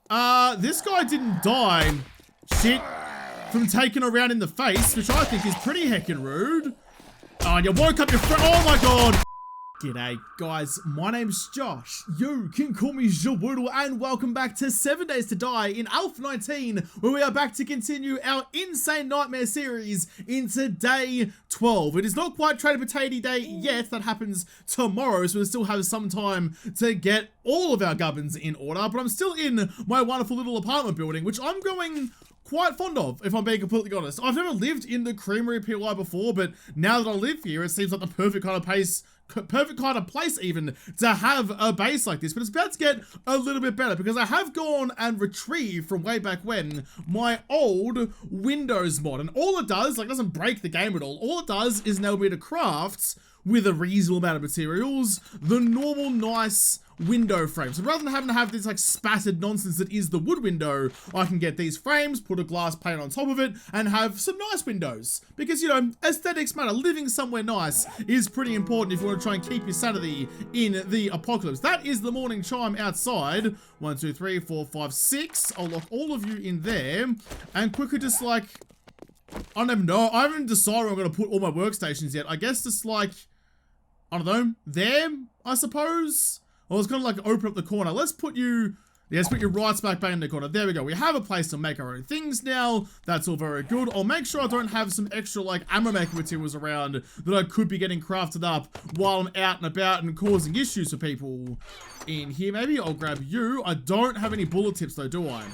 This guy didn't die. Shit. From taking a round in the face, which I think is pretty heckin' rude. Oh, you woke up your friend. Oh my god. G'day guys, my name's Josh. You can call me Jawoodle, and welcome back to 7 Days to Die in Alpha 19, where we are back to continue our Insane Nightmare series into day 12. It is not quite Trader Potato Day yet, that happens tomorrow, so we still have some time to get all of our gubbins in order, but I'm still in my wonderful little apartment building, which I'm going quite fond of, if I'm being completely honest. I've never lived in the Creamery PY before, but now that I live here, it seems like the perfect kind of place even to have a base like this. But it's about to get a little bit better because I have gone and retrieved from way back when my old Windows mod, and all it does, like, doesn't break the game at all it does is enable me to craft with a reasonable amount of materials the normal nice window frames. So rather than having to have this like spattered nonsense that is the wood window, I can get these frames, put a glass pane on top of it, and have some nice windows. Because, you know, aesthetics matter. Living somewhere nice is pretty important if you want to try and keep your sanity in the apocalypse. That is the morning chime outside. 1, 2, 3, 4, 5, 6. I'll lock all of you in there and quickly just like, I don't even know. I haven't decided where I'm going to put all my workstations yet. I guess just like, I don't know, there, I suppose. I was gonna like open up the corner. Let's put you right smack bang in the corner. There we go. We have a place to make our own things now. That's all very good. I'll make sure I don't have some extra like ammo making materials around that I could be getting crafted up while I'm out and about and causing issues for people in here. Maybe I'll grab you. I don't have any bullet tips though, do I?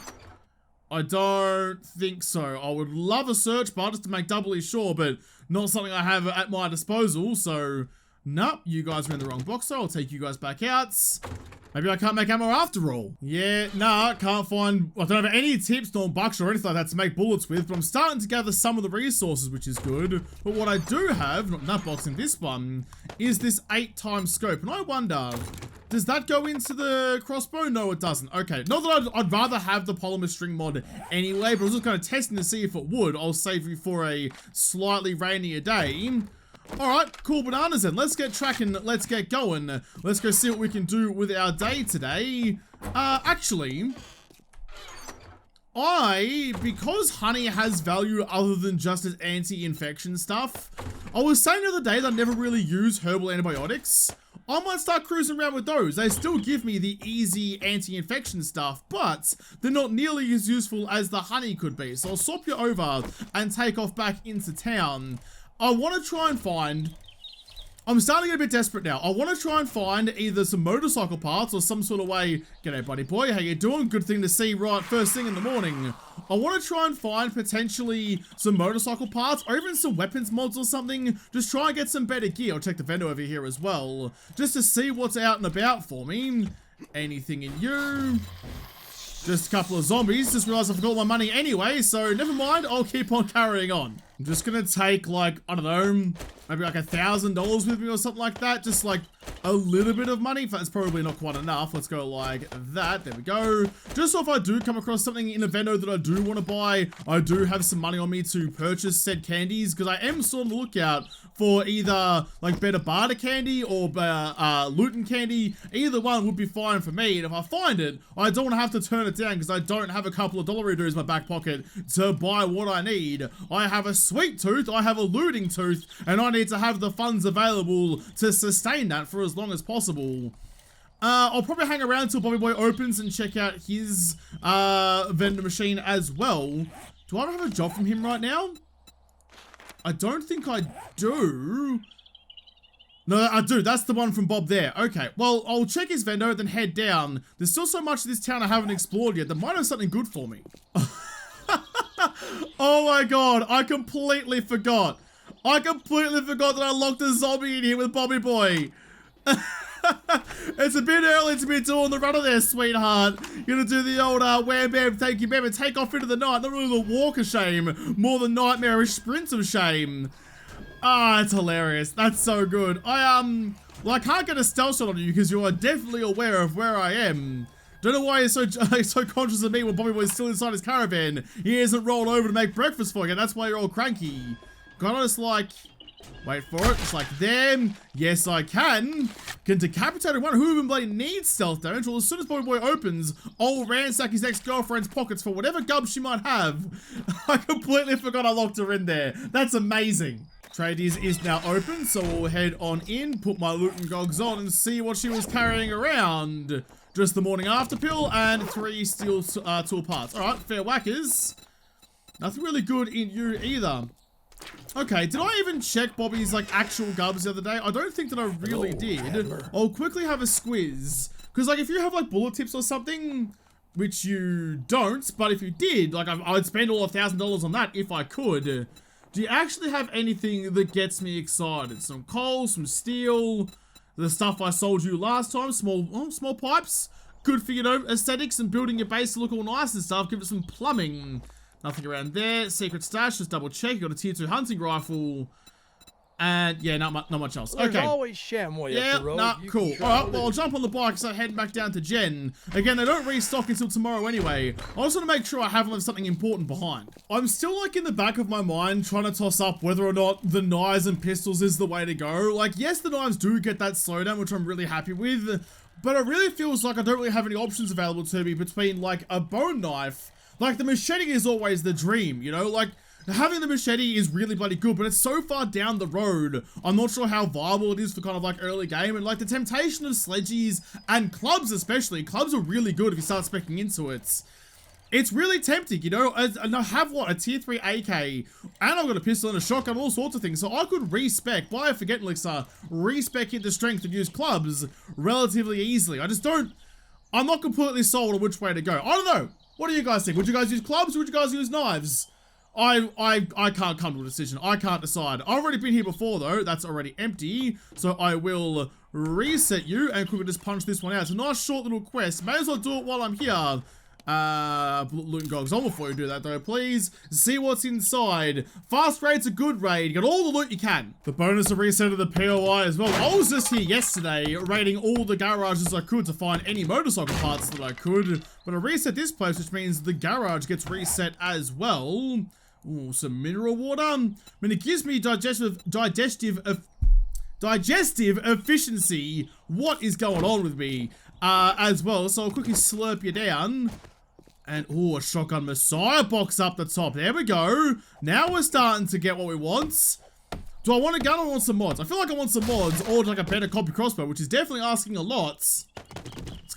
I don't think so. I would love a search bar just to make doubly sure, but not something I have at my disposal, so nope, you guys are in the wrong box, so I'll take you guys back out. Maybe I can't make ammo after all. Yeah, nah, can't find, I don't have any tips, nor bucks or anything like that to make bullets with, but I'm starting to gather some of the resources, which is good. But what I do have, not in that box, in this one, is this 8x scope, and I wonder, does that go into the crossbow? No, it doesn't. Okay, not that I'd rather have the polymer string mod anyway, but I was just kind of testing to see if it would. I'll save you for a slightly rainier day. Alright, cool bananas then. Let's get tracking, let's get going. Let's go see what we can do with our day today. Actually, because honey has value other than just as anti-infection stuff, I was saying the other day that I never really use herbal antibiotics. I might start cruising around with those. They still give me the easy anti-infection stuff, but they're not nearly as useful as the honey could be. So I'll swap you over and take off back into town. I want to try and find, I'm starting to get a bit desperate now. I want to try and find either some motorcycle parts or some sort of way, g'day buddy boy, how you doing? Good thing to see right first thing in the morning. I want to try and find potentially some motorcycle parts or even some weapons mods or something. Just try and get some better gear. I'll check the vendor over here as well, just to see what's out and about for me. Anything in you? Just a couple of zombies. Just realized I forgot my money anyway, so never mind. I'll keep on carrying on. I'm just gonna take like, I don't know, maybe like $1,000 with me or something like that. Just like a little bit of money. That's probably not quite enough. Let's go like that. There we go. Just so if I do come across something in a vendor that I do want to buy, I do have some money on me to purchase said candies, because I am still on the lookout for either like better barter candy or looting candy. Either one would be fine for me, and if I find it, I don't want to have to turn it down because I don't have a couple of $dollary-doos in my back pocket to buy what I need. I have a sweet tooth, I have a looting tooth, and I need to have the funds available to sustain that for as long as possible. I'll probably hang around until Bobby Boy opens and check out his vendor machine as well. Do I have a job from him right now? I don't think I do. No, I do. That's the one from Bob there. Okay, well, I'll check his vendor, then head down. There's still so much of this town I haven't explored yet that might have something good for me. Oh my god, I completely forgot. I completely forgot that I locked a zombie in here with Bobby Boy. It's a bit early to be doing the runner there, sweetheart. You're gonna do the old wham bam thank you bam and take off into the night. Not really the walk of shame, more the nightmarish sprint of shame. Ah, it's hilarious. That's so good. Well, I can't get a stealth shot on you because you are definitely aware of where I am. Don't know why you're so conscious of me when Bobby Boy's still inside his caravan. He hasn't rolled over to make breakfast for you. That's why you're all cranky. Gotta just like, Wait for it, just like them. Yes, I can. Can decapitate one who even bloody needs stealth damage. Well, as soon as Bobby Boy opens, I'll ransack his ex-girlfriend's pockets for whatever gum she might have. I completely forgot I locked her in there. That's amazing. Tradies is now open, so we'll head on in, put my loot and gogs on, and see what she was carrying around. Just the morning after pill and 3 steel tool parts. All right, fair whackers. Nothing really good in you either. Okay, did I even check Bobby's like actual gubs the other day? I don't think that I really did. I'll quickly have a squiz. Because like if you have like bullet tips or something, which you don't, but if you did, like I'd spend all $1,000 on that if I could. Do you actually have anything that gets me excited? Some coal, some steel, the stuff I sold you last time, small pipes. Good for, you know, aesthetics and building your base to look all nice and stuff. Give it some plumbing. Nothing around there. Secret stash, just double check. You got a tier 2 hunting rifle. And yeah, not much else. There's okay. always Shamway Yeah, up the road. nah, cool. Alright, well, I'll jump on the bike so I head back down to Jen. Again, they don't restock until tomorrow anyway. I just want to make sure I haven't left something important behind. I'm still like in the back of my mind trying to toss up whether or not the knives and pistols is the way to go. Like, yes, the knives do get that slowdown, which I'm really happy with. But it really feels like I don't really have any options available to me between like a bone knife. Like, the machete is always the dream, you know? Like, having the machete is really bloody good, but it's so far down the road. I'm not sure how viable it is for kind of like early game. And like the temptation of sledgies and clubs especially. Clubs are really good if you start speccing into it. It's really tempting, you know? And I have what? A tier 3 AK. And I've got a pistol and a shotgun, all sorts of things. So I could respec, buy a Forget Elixir, respec into strength and use clubs relatively easily. I'm not completely sold on which way to go. I don't know. What do you guys think? Would you guys use clubs or would you guys use knives? I can't come to a decision. I can't decide. I've already been here before though. That's already empty. So I will reset you and quickly just punch this one out. It's a nice short little quest. May as well do it while I'm here. Loot and gogs on before you do that though, please. See what's inside. Fast raid's a good raid. Get all the loot you can. The bonus of reset of the POI as well. I was just here yesterday raiding all the garages I could to find any motorcycle parts that I could. But I reset this place, which means the garage gets reset as well. Ooh, some mineral water. I mean, it gives me digestive efficiency. What is going on with me? As well, so I'll quickly slurp you down. And, oh, a shotgun Messiah box up the top. There we go. Now we're starting to get what we want. Do I want a gun or want some mods? I feel like I want some mods or like a better copy crossbow, which is definitely asking a lot. It's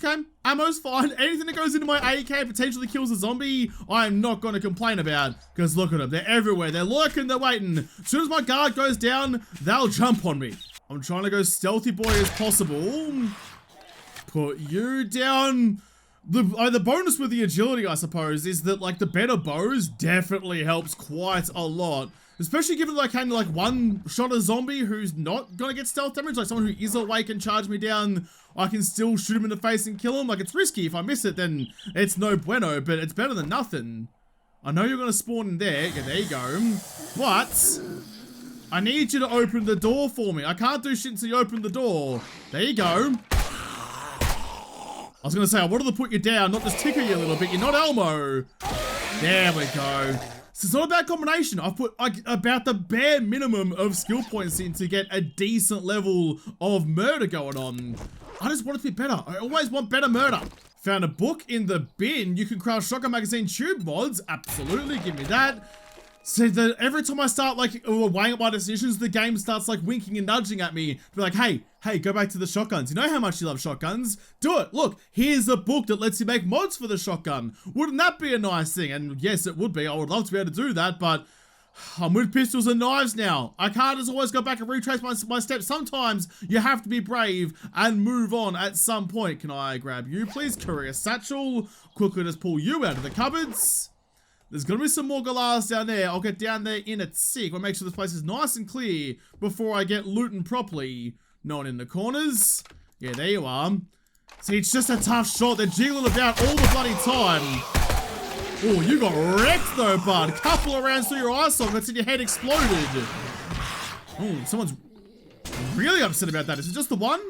okay. Ammo's fine. Anything that goes into my AK potentially kills a zombie, I'm not going to complain about. Because look at them. They're everywhere. They're lurking. They're waiting. As soon as my guard goes down, they'll jump on me. I'm trying to go stealthy boy as possible. Put you down. The bonus with the agility, I suppose, is that like the better bows definitely helps quite a lot. Especially given that I can like one-shot a zombie who's not gonna get stealth damage, like someone who is awake and charge me down, I can still shoot him in the face and kill him. Like, it's risky. If I miss it, then it's no bueno, but it's better than nothing. I know you're gonna spawn in there. Yeah, there you go. But I need you to open the door for me. I can't do shit until you open the door. There you go. I was going to say, I wanted to put you down, not just tickle you a little bit. You're not Elmo. There we go. So it's not a bad combination. I've put like about the bare minimum of skill points in to get a decent level of murder going on. I just want it to be better. I always want better murder. Found a book in the bin. You can craft shotgun magazine tube mods. Absolutely, give me that. So that every time I start like weighing up my decisions, the game starts like winking and nudging at me. Be like, hey, go back to the shotguns. You know how much you love shotguns? Do it. Look, here's a book that lets you make mods for the shotgun. Wouldn't that be a nice thing? And yes, it would be. I would love to be able to do that, but I'm with pistols and knives now. I can't just always go back and retrace my steps. Sometimes you have to be brave and move on at some point. Can I grab you, please? Courier satchel. Quickly just pull you out of the cupboards. There's gonna be some more galas down there. I'll get down there in a tick. I'll make sure this place is nice and clear before I get looting properly. No one in the corners. Yeah, there you are. See, it's just a tough shot. They're jiggling about all the bloody time. Oh, you got wrecked though, bud. Couple of rounds through your eye sockets and your head exploded. Oh, someone's really upset about that. Is it just the one?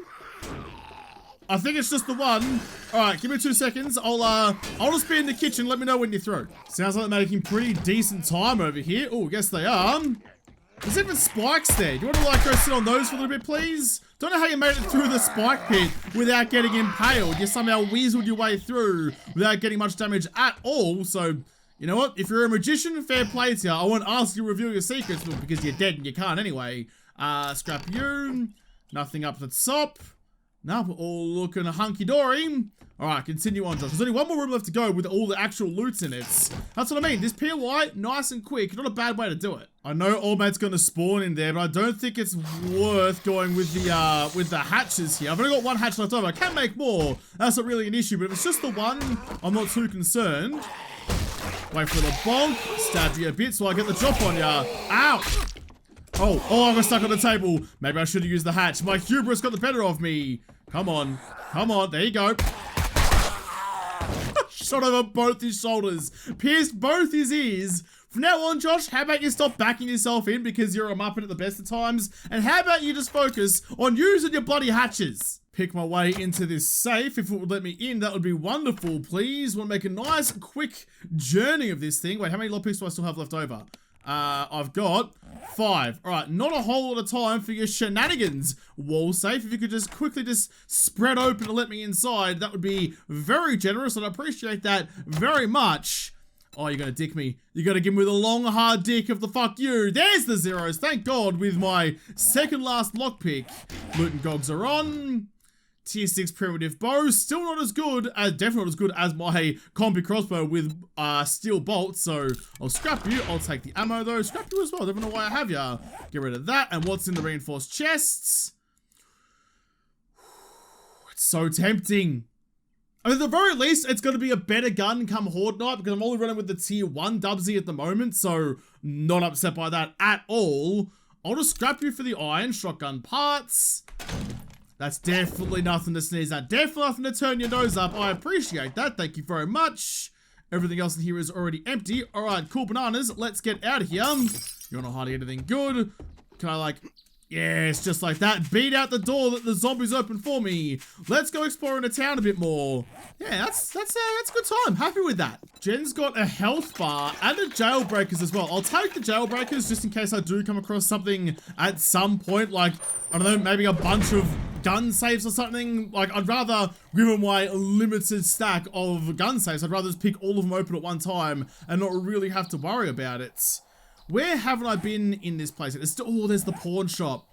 I think it's just the one. All right, give me 2 seconds. I'll just be in the kitchen. Let me know when you're through. Sounds like they're making pretty decent time over here. Oh, guess they are. There's even spikes there. Do you want to like go sit on those for a little bit, please? Don't know how you made it through the spike pit without getting impaled. You somehow weaseled your way through without getting much damage at all. So, you know what? If you're a magician, fair play to you. I won't ask you to reveal your secrets because you're dead and you can't anyway. Scrap you. Nothing up the top. No, we're all looking hunky-dory. Alright, continue on, Josh. There's only one more room left to go with all the actual loots in it. That's what I mean. This POI, nice and quick. Not a bad way to do it. I know Old Mate's going to spawn in there, but I don't think it's worth going with the hatches here. I've only got one hatch left over. I can make more. That's not really an issue, but if it's just the one, I'm not too concerned. Wait for the bonk. Stab you a bit so I get the drop on ya. Ow! Oh, I got stuck on the table. Maybe I should have used the hatch. My hubris got the better of me. Come on. Come on. There you go. Shot over both his shoulders. Pierced both his ears. From now on, Josh, how about you stop backing yourself in because you're a muppet at the best of times? And how about you just focus on using your bloody hatches? Pick my way into this safe. If it would let me in, that would be wonderful, please. Want to make a nice, quick journey of this thing. Wait, how many lockpicks do I still have left over? I've got 5. All right, not a whole lot of time for your shenanigans. Wall safe, if you could just quickly just spread open and let me inside, that would be very generous, and I appreciate that very much. Oh, you're gonna dick me. You're gonna give me the long, hard dick of the fuck you. There's the zeros, thank God, with my second last lockpick. Loot and gogs are on. Tier 6 primitive bow, still not as good, definitely not as good as my combi crossbow with steel bolts, so I'll scrap you. I'll take the ammo though, scrap you as well, I don't know why I have ya. Get rid of that, and what's in the reinforced chests? It's so tempting. I mean, at the very least, it's going to be a better gun come Horde Night, because I'm only running with the tier 1 Dubsy at the moment, so not upset by that at all. I'll just scrap you for the iron shotgun parts. That's definitely nothing to sneeze at. Definitely nothing to turn your nose up. I appreciate that. Thank you very much. Everything else in here is already empty. All right, cool bananas. Let's get out of here. You're not hiding anything good. Can I like... Yes, just like that. Beat out the door that the zombies opened for me. Let's go exploring the town a bit more. Yeah, that's a good time. Happy with that. Jen's got a health bar and a jailbreakers as well. I'll take the jailbreakers just in case I do come across something at some point, like, I don't know, maybe a bunch of gun safes or something. Like, I'd rather, given my limited stack of gun safes, I'd rather just pick all of them open at one time and not really have to worry about it. Where haven't I been in this place? Oh, there's the pawn shop.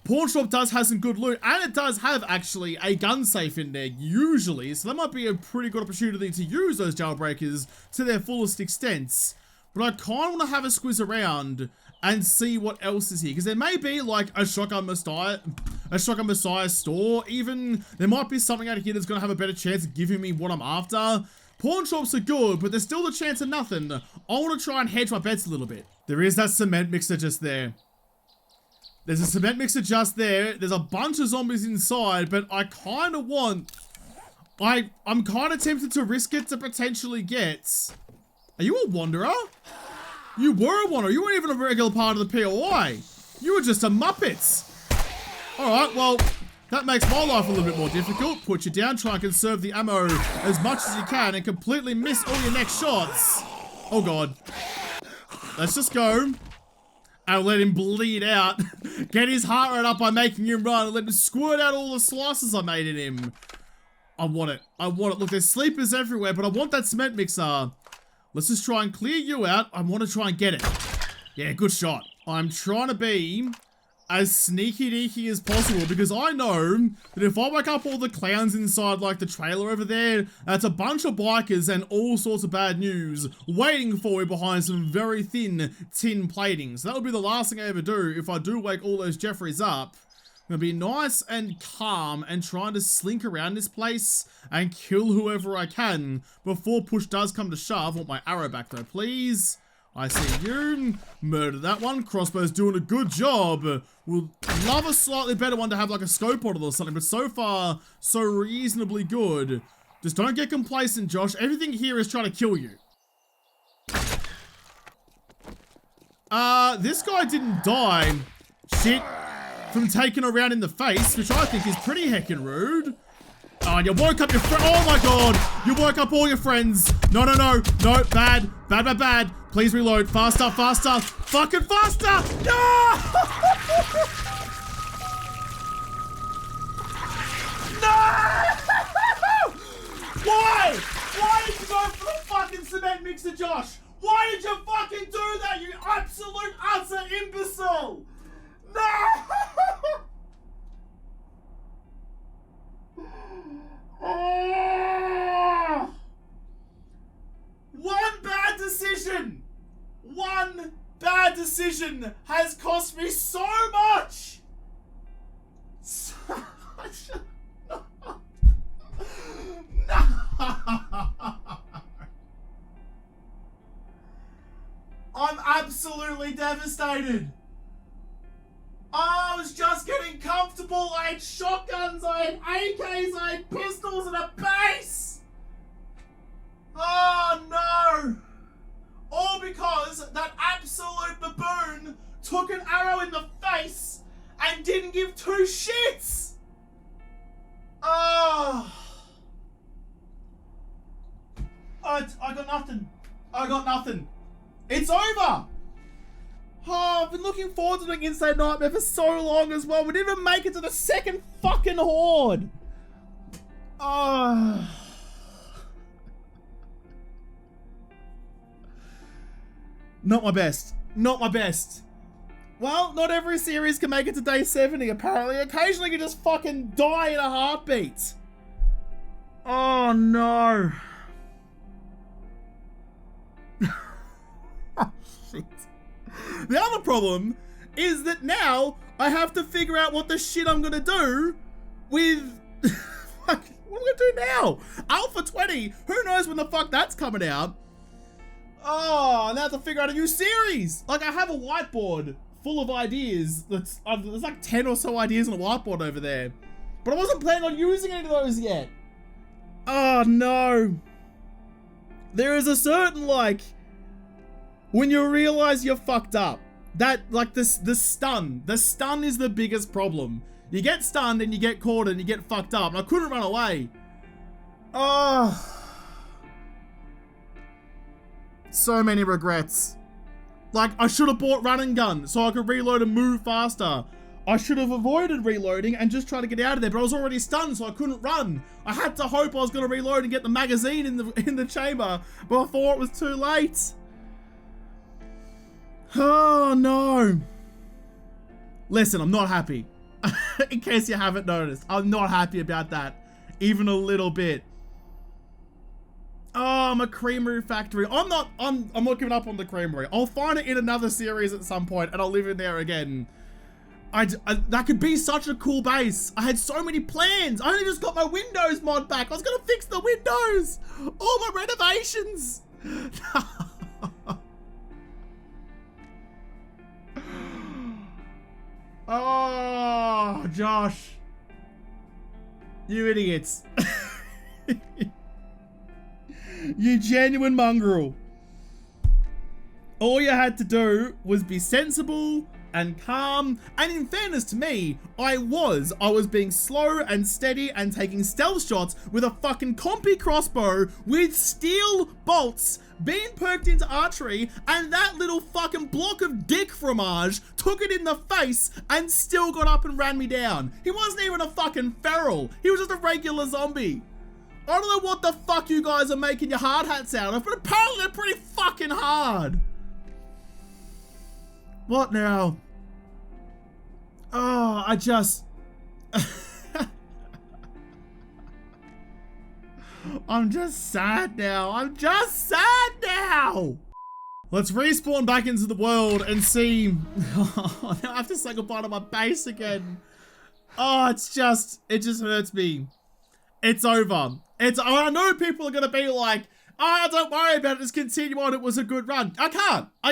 Pawn shop does have some good loot, and it does have actually a gun safe in there usually, so that might be a pretty good opportunity to use those jailbreakers to their fullest extent. But I kind of want to have a squiz around and see what else is here, because there may be like a Shotgun Messiah store even. There might be something out here that's going to have a better chance of giving me what I'm after. Pawn shops are good, but there's still the chance of nothing. I want to try and hedge my bets a little bit. There is that cement mixer just there. There's a cement mixer just there. There's a bunch of zombies inside, but I kind of want... I'm kind of tempted to risk it to potentially get... Are you a wanderer? You were a wanderer. You weren't even a regular part of the POI. You were just a muppet. Alright, well... That makes my life a little bit more difficult. Put you down, try and conserve the ammo as much as you can and completely miss all your next shots. Oh god. Let's just go. And let him bleed out. Get his heart rate up by making him run and let him squirt out all the slices I made in him. I want it. I want it. Look, there's sleepers everywhere, but I want that cement mixer. Let's just try and clear you out. I want to try and get it. Yeah, good shot. I'm trying to be as sneaky deaky as possible, because I know that if I wake up all the clowns inside like the trailer over there, that's a bunch of bikers and all sorts of bad news waiting for me behind some very thin tin plating. So that would be the last thing I ever do if I do wake all those Jeffreys up. I'm gonna be nice and calm and trying to slink around this place and kill whoever I can before push does come to shove. I want my arrow back though, please. I see you. Murder that one. Crossbow's doing a good job. Would love a slightly better one to have like a scope on it or something, but so far, so reasonably good. Just don't get complacent, Josh. Everything here is trying to kill you. This guy didn't die. Shit. From taking a round in the face, which I think is pretty heckin' rude. Oh, you woke up your friend. Oh my god. You woke up all your friends. No, no, no. No, bad. Bad, bad, bad. Please reload. Faster, faster. Fucking faster. No! No! Why? Why did you go for the fucking cement mixer, Josh? Why did you fucking do that, you absolute utter imbecile? No! Oh. One bad decision. One bad decision has cost me so much. So much. No. I'm absolutely devastated. I was just getting comfortable. I had shotguns, I had AKs, I had pistols and a base. Oh no. All because that absolute baboon took an arrow in the face and didn't give two shits. Oh. I got nothing. I got nothing. It's over. Oh, I've been looking forward to doing Inside Nightmare for so long as well. We didn't even make it to the second fucking horde. Oh. Not my best. Not my best. Well, not every series can make it to day 70, apparently. Occasionally you just fucking die in a heartbeat. Oh, no. Oh, shit. The other problem is that now I have to figure out what the shit I'm gonna do with... what am I gonna do now? Alpha 20, who knows when the fuck that's coming out? Oh, now I have to figure out a new series. Like, I have a whiteboard full of ideas. There's like 10 or so ideas on a whiteboard over there. But I wasn't planning on using any of those yet. Oh, no. There is a certain, like, when you realize you're fucked up, that, like, the stun is the biggest problem. You get stunned and you get caught and you get fucked up, and I couldn't run away. Oh. So many regrets. Like, I should have bought run and gun so I could reload and move faster. I should have avoided reloading and just tried to get out of there, but I was already stunned, so I couldn't run. I had to hope I was going to reload and get the magazine in the chamber before it was too late. Oh, no. Listen, I'm not happy. In case you haven't noticed, I'm not happy about that. Even a little bit. Oh, I'm a creamery factory. I'm not giving up on the creamery. I'll find it in another series at some point and I'll live in there again. That could be such a cool base. I had so many plans. I only just got my Windows mod back. I was gonna fix the windows. All my renovations. Oh, Josh. You idiots. You genuine mongrel. All you had to do was be sensible and calm, and in fairness to me, I was being slow and steady and taking stealth shots with a fucking compy crossbow with steel bolts being perked into archery, and that little fucking block of dick fromage took it in the face and still got up and ran me down. He wasn't even a fucking feral. He was just a regular zombie. I don't know what the fuck you guys are making your hard hats out of, but apparently they're pretty fucking hard. What now? Oh, I just... I'm just sad now. I'm just sad now. Let's respawn back into the world and see... Oh, now I have to say goodbye to my base again. Oh, it just hurts me. It's over. I know people are going to be like, oh, don't worry about it, just continue on, it was a good run. I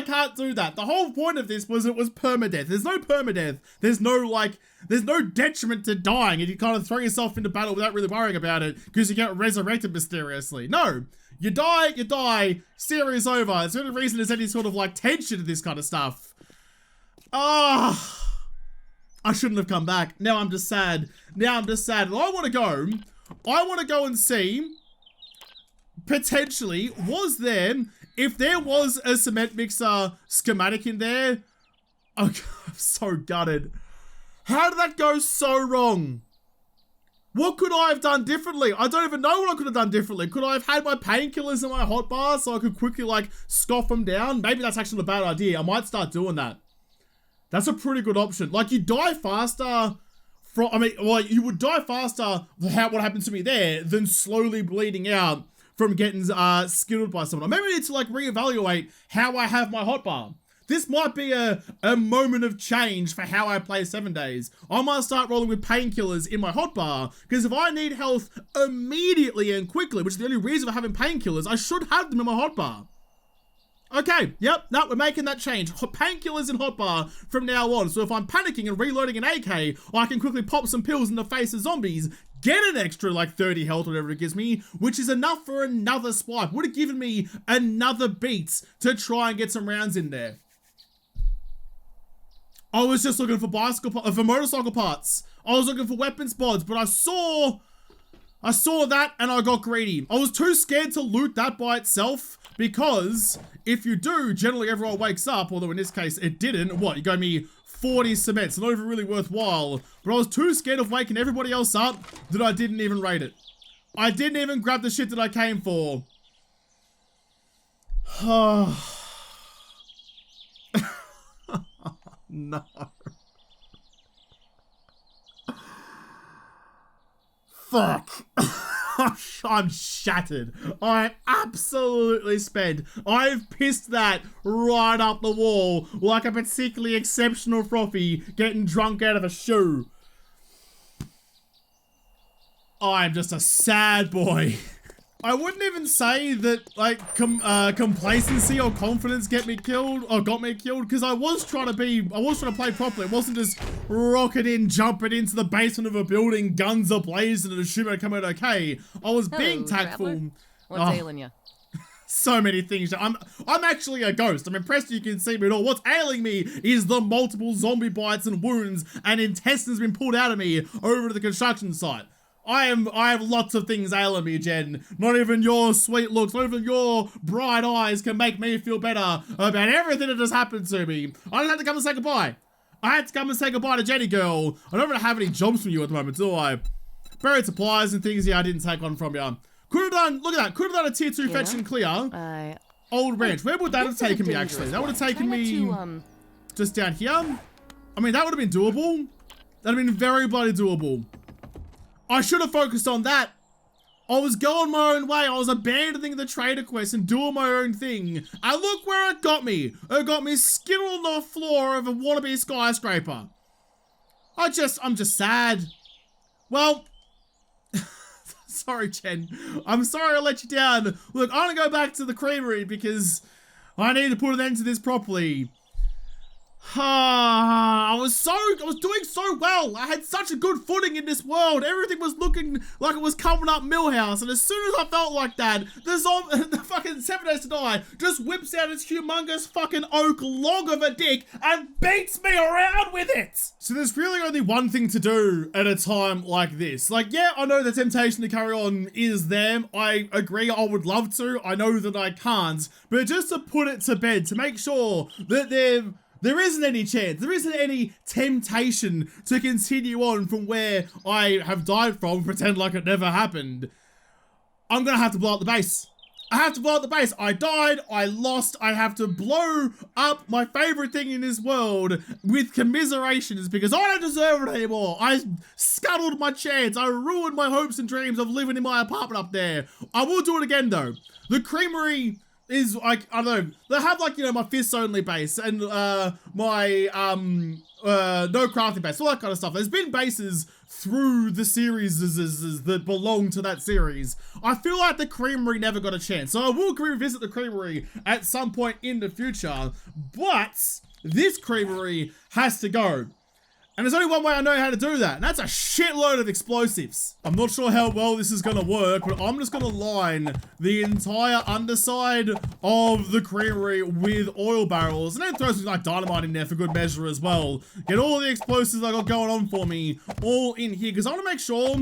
can't do that. The whole point of this was it was permadeath. There's no permadeath. There's no detriment to dying and you kind of throw yourself into battle without really worrying about it because you get resurrected mysteriously. No, you die, series over. It's the only reason there's any sort of like tension to this kind of stuff. Ah, I shouldn't have come back. Now I'm just sad. And I want to go I want to go and see, potentially, if there was a cement mixer schematic in there. Oh, I'm so gutted. How did that go so wrong? What could I have done differently? I don't even know what I could have done differently. Could I have had my painkillers in my hotbar so I could quickly, like, scoff them down? Maybe that's actually a bad idea. I might start doing that. That's a pretty good option. Like, you die faster from, you would die faster what happened to me there than slowly bleeding out from getting skittled by someone. Maybe I need to, like, reevaluate how I have my hotbar. This might be a moment of change for how I play 7 days. I might start rolling with painkillers in my hotbar, because if I need health immediately and quickly, which is the only reason for having painkillers, I should have them in my hotbar. Okay, yep, no, we're making that change. Painkillers in hotbar from now on. So if I'm panicking and reloading an AK, I can quickly pop some pills in the face of zombies, get an extra like 30 health or whatever it gives me, which is enough for another swipe. Would have given me another beat to try and get some rounds in there. I was just looking for motorcycle parts. I was looking for weapons pods, but I saw that and I got greedy. I was too scared to loot that by itself, because if you do, generally everyone wakes up, although in this case it didn't. What, you got me 40 cements, not even really worthwhile. But I was too scared of waking everybody else up that I didn't even raid it. I didn't even grab the shit that I came for. No. Fuck. I'm shattered. I'm absolutely spent. I've pissed that right up the wall like a particularly exceptional frothy getting drunk out of a shoe. I'm just a sad boy. I wouldn't even say that like complacency or confidence got me killed, because I was trying to play properly. It wasn't just rocketing, jumping into the basement of a building, guns ablazing, and assuming I'd come out okay. I was being tactful. Traveler. What's ailing you? So many things. I'm actually a ghost. I'm impressed you can see me at all. What's ailing me is the multiple zombie bites and wounds and intestines been pulled out of me over to the construction site. I have lots of things ailing me, Jen. Not even your sweet looks, not even your bright eyes can make me feel better about everything that has happened to me. I just had to come and say goodbye. I had to come and say goodbye to Jenny girl. I don't really have any jobs from you at the moment, do I? Buried supplies and things, yeah, I didn't take on from you. Could have done, look at that, could have done a tier 2 fetch and clear. Old ranch. Where would that have taken me, actually? That would have taken me just down here. I mean, that would have been doable. That would have been very bloody doable. I should have focused on that. I was going my own way. I was abandoning the trader quest and doing my own thing. And look where it got me. It got me skittled on the floor of a wannabe skyscraper. I'm just sad. Well, sorry, Jen. I'm sorry I let you down. Look, I'm gonna go back to the creamery because I need to put an end to this properly. I was doing so well. I had such a good footing in this world. Everything was looking like it was coming up Millhouse. And as soon as I felt like that, the fucking 7 Days to Die just whips out its humongous fucking oak log of a dick and beats me around with it. So there's really only one thing to do at a time like this. Like, yeah, I know the temptation to carry on is there. I agree, I would love to. I know that I can't. But just to put it to bed, to make sure that there isn't any chance, there isn't any temptation to continue on from where I have died from, pretend like it never happened, I'm gonna have to blow up the base. I have to blow up the base. I died, I lost, I have to blow up my favorite thing in this world with commiserations because I don't deserve it anymore. I scuttled my chance. I ruined my hopes and dreams of living in my apartment up there. I will do it again though. The creamery is like, I don't know, they have like, you know, my fists only base and my no crafting base, all that kind of stuff. There's been bases through the series that belong to that series. I feel like the creamery never got a chance, so I will revisit the creamery at some point in the future, but this creamery has to go. And there's only one way I know how to do that, and that's a shitload of explosives. I'm not sure how well this is gonna work, but I'm just gonna line the entire underside of the creamery with oil barrels, and then throw some like dynamite in there for good measure as well. Get all the explosives I got going on for me all in here, because I wanna make sure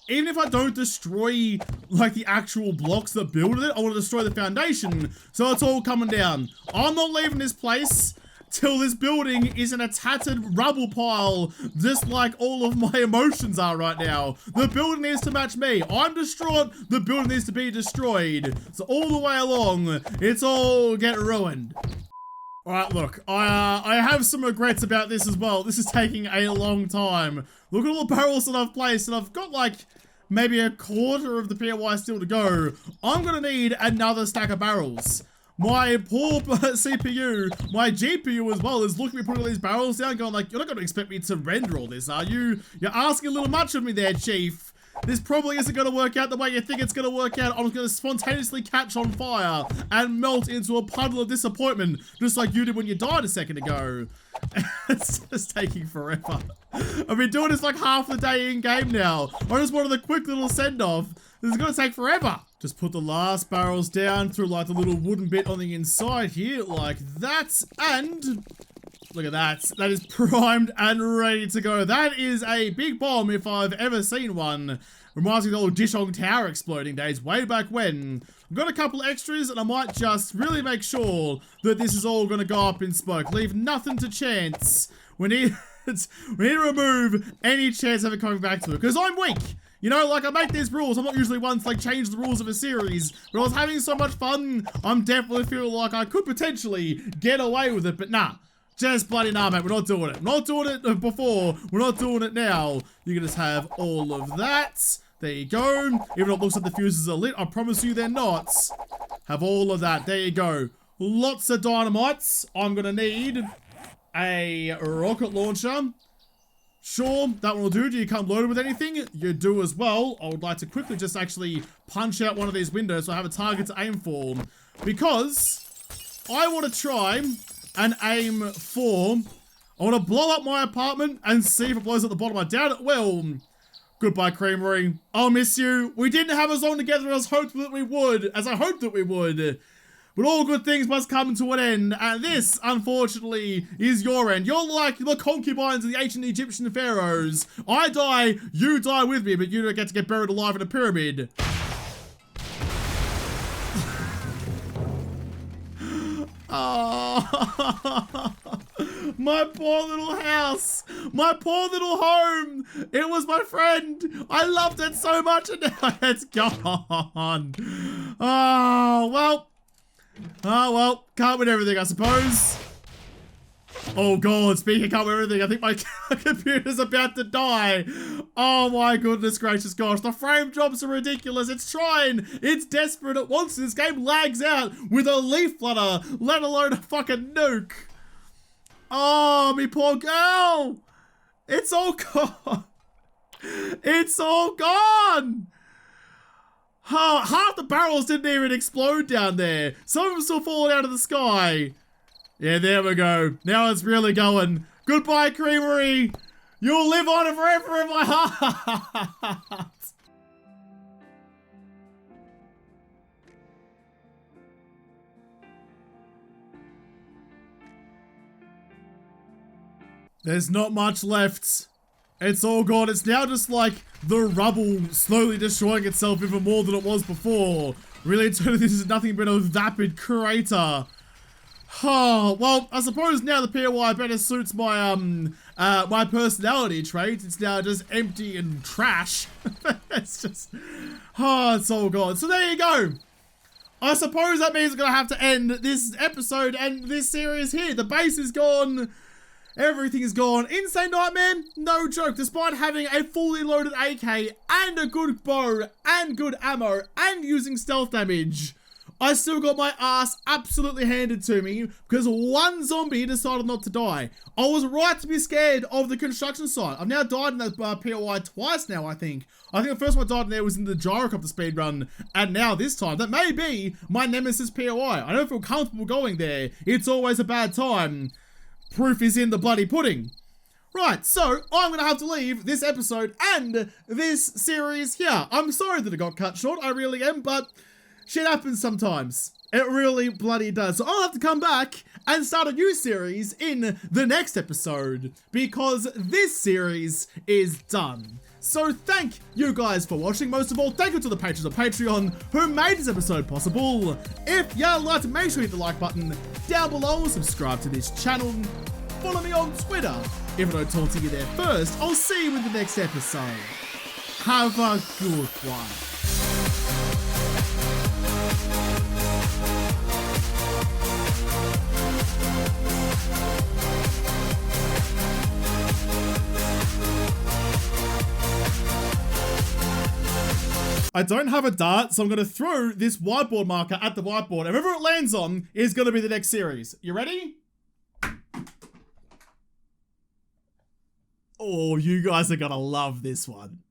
even if I don't destroy like the actual blocks that build it, I want to destroy the foundation so it's all coming down. I'm not leaving this place till this building is in a tattered rubble pile, just like all of my emotions are right now. The building needs to match me. I'm distraught, the building needs to be destroyed. So all the way along, it's all get ruined. Alright, look, I have some regrets about this as well. This is taking a long time. Look at all the barrels that I've placed, and I've got like maybe a quarter of the POI still to go. I'm gonna need another stack of barrels. My poor CPU, my GPU as well, is looking at me putting all these barrels down, going like, you're not gonna expect me to render all this, are you? You're asking a little much of me there, Chief. This probably isn't going to work out the way you think it's going to work out. I'm going to spontaneously catch on fire and melt into a puddle of disappointment, just like you did when you died a second ago. It's just taking forever. I've been doing this like half the day in game now. I just wanted a quick little send-off. This is going to take forever. Just put the last barrels down through like the little wooden bit on the inside here, like that, and look at that. That is primed and ready to go. That is a big bomb if I've ever seen one. Reminds me of the old Dishong Tower exploding days way back when. I've got a couple extras and I might just really make sure that this is all going to go up in smoke. Leave nothing to chance. We need to remove any chance of it coming back to it, because I'm weak. You know, like I make these rules. I'm not usually one to like change the rules of a series, but I was having so much fun. I'm definitely feeling like I could potentially get away with it, but nah. Just bloody nah, mate. We're not doing it. We're not doing it before. We're not doing it now. You can just have all of that. There you go. Even though it looks like the fuses are lit, I promise you they're not. Have all of that. There you go. Lots of dynamites. I'm going to need a rocket launcher. Sure, that one will do. Do you come loaded with anything? You do as well. I would like to quickly just actually punch out one of these windows so I have a target to aim for. Because I want to try and aim for, I want to blow up my apartment and see if it blows at the bottom. I doubt it will. Goodbye, Creamery. I'll miss you. We didn't have as long together as I hoped that we would. But all good things must come to an end, and this, unfortunately, is your end. You're like the concubines of the ancient Egyptian pharaohs. I die, you die with me, but you don't get to get buried alive in a pyramid. Oh, my poor little house, my poor little home. It was my friend. I loved it so much, and now it's gone. Oh, well, can't win everything, I suppose. Oh, God, speaking of can't win everything, I think my computer's about to die. Oh, my goodness gracious gosh. The frame drops are ridiculous. It's trying. It's desperate. It wants to. This game lags out with a leaf flutter, let alone a fucking nuke. Oh, me poor girl. It's all gone. It's all gone. Oh, half the barrels didn't even explode down there. Some of them still falling out of the sky. Yeah, there we go. Now it's really going. Goodbye, Creamery. You'll live on forever in my heart. There's not much left. It's all gone. It's now just like the rubble slowly destroying itself even more than it was before. Really, this is nothing but a vapid crater. Oh, well, I suppose now the POI better suits my, my personality trait. It's now just empty and trash. It's just, oh, it's all gone. So there you go. I suppose that means we're going to have to end this episode and this series here. The base is gone. Everything is gone. Insane Nightmare, no joke. Despite having a fully loaded AK and a good bow and good ammo and using stealth damage, I still got my ass absolutely handed to me because one zombie decided not to die. I was right to be scared of the construction site. I've now died in that POI twice now, I think. I think the first one I died in there was in the gyrocopter speedrun, and now this time, that may be my nemesis POI. I don't feel comfortable going there. It's always a bad time. Proof is in the bloody pudding. Right, so I'm going to have to leave this episode and this series here. I'm sorry that it got cut short, I really am, but shit happens sometimes. It really bloody does. So I'll have to come back and start a new series in the next episode because this series is done. So thank you guys for watching. Most of all, thank you to the patrons of Patreon who made this episode possible. If you liked it, make sure you hit the like button down below, subscribe to this channel, follow me on Twitter. If I don't talk to you there first, I'll see you in the next episode. Have a good one. I don't have a dart, so I'm going to throw this whiteboard marker at the whiteboard. And wherever it lands on is going to be the next series. You ready? Oh, you guys are going to love this one.